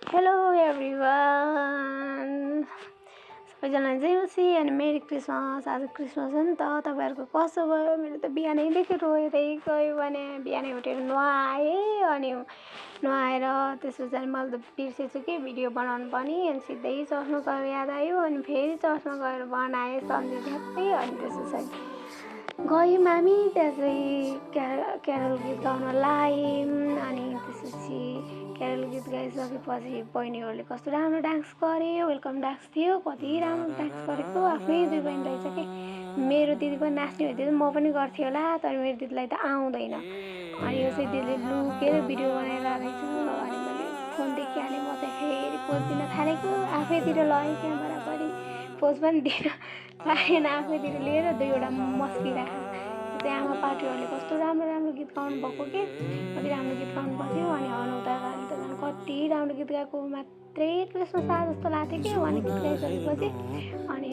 Hello everyone, सबैजनालाई जय मसी अनि मेरी क्रिसमस। आज क्रिसमस हो नि त। तपाईँहरूको कसो भयो? मेरो त बिहानैदेखि रोएरै गयो भने बिहानै उठेर नुहाएँ अनि नुहाएर त्यसपछि मैले त बिर्सेछु कि भिडियो बनाउनु पनि। अनि सिधै चर्चमा गएर याद आयो अनि फेरि चर्चमा गएर बनाएँ सम्झेँ झ्याप्पै। अनि त्यसपछि गयौँ हामी त्यहाँ चाहिँ क्यारल गीत गाउन लायौँ। अनि त्यसपछि क्यारल गीत गाइसकेपछि बहिनीहरूले कस्तो राम्रो डान्स गरे, वेलकम डान्स थियो। कति राम्रो डान्स गरेको, आफ्नै दुई बहिनी रहेछ कि। मेरो दिदी पनि नाच्ने हुन्थ्यो, म पनि गर्थेँ होला, तर मेरो दिदीलाई त आउँदैन। अनि यो चाहिँ दिदीले लुकेर भिडियो बनाएर रहेछ। अनि मैले फोन देखिहालेँ, म चाहिँ फेरि पोज दिन थालेको, आफैतिर लगेँ क्यामेरा पनि, पोज पनि दिन लागेन, आफैतिर लिएर दुईवटा मस्किरहेको। त्यो चाहिँ आमा पार्टीहरूले कस्तो राम्रो राम्रो गीत गाउनु भएको कि, कति राम्रो गीत गाउनु पर्थ्यो। अनि अनुदाले त झन् कति राम्रो गीत गाएको, मात्रै क्रिसमस आए जस्तो लाग्थ्यो कि उहाँले गीत गाइसकेपछि। अनि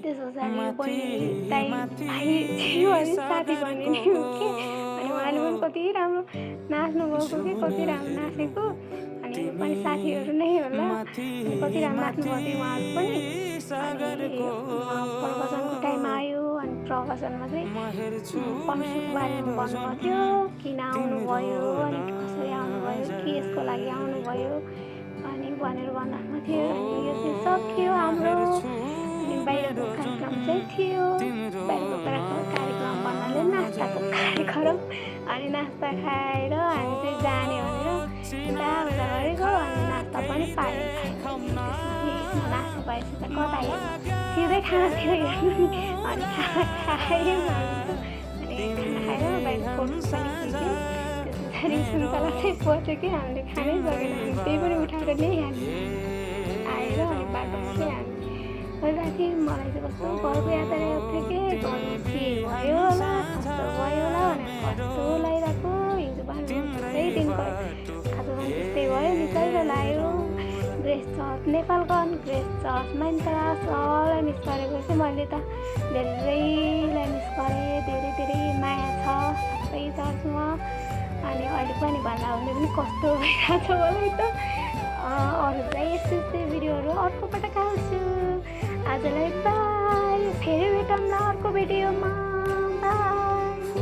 त्यस पछाडि बहिनी दाइ भाइ छियो अनि साथी बनिने हो कि। अनि उहाँले पनि कति राम्रो नाच्नु भएको कि, कति राम्रो नाचेको। अनि पनि साथीहरू नै होला, अनि कति राम्रो नाच्नु पर्थ्यो उहाँहरू पनि। अनि प्रवचनको टाइम आयो। अनि प्रवचनमा चाहिँ पर्सीको बारेमा भन्नुभयो, किन आउनुभयो, अनि कसरी आउनुभयो, के यसको लागि आउनुभयो अनि भनेर भन्नु थियो। अनि यो चाहिँ सक्यो हाम्रो। अनि बाहिरको कार्यक्रम चाहिँ थियो, बाहिरको कार्यक्रम भन्नाले नास्ताको कार्यक्रम। अनि नास्ता खाएर हामी चाहिँ जाने भनेर दाउरा गरेको। अनि नास्ता पनि पायो, नास्ता पाएपछि त कता हेर्नु, सिधै खानातिर हेर्नु। अनि खाना खायौँ, अनि खाना खाएर बाहिर फोटो पनि खिच्यौँ। त्यस पछाडि सुन्तला चाहिँ पर्थ्यो कि हामीले खानै सकेन, अनि त्यही पनि उठाएर ल्याइहाल्यौँ आएर। अनि बाटोमा चाहिँ हामी गइरहेको थियौँ। मलाई चाहिँ कस्तो घरको याद आइरहेको थियो कि, घरमा के भयो होला, कस्तो भयो होला भनेर कस्तो लागिरहेको। हिजो बाटोमा त्यही दिनको आज पनि त्यस्तै भयो, निकैरो लाग्यो। ग्रेस चर्च नेपालको ग्रेस चर्च माइन्त्रा सबलाई मिस गरेको चाहिँ मैले त धेरैलाई मिस गरेँ। धेरै धेरै माया छ सबै चर्चमा। अनि अहिले पनि भन्दा हुँदै पनि कस्तो भइरहेको छ मलाई त। अरू चाहिँ यस्तै भिडियोहरू अर्को पटक आउँछु। आजलाई बाई, फेरि भेटौँला अर्को भिडियोमा। बाई।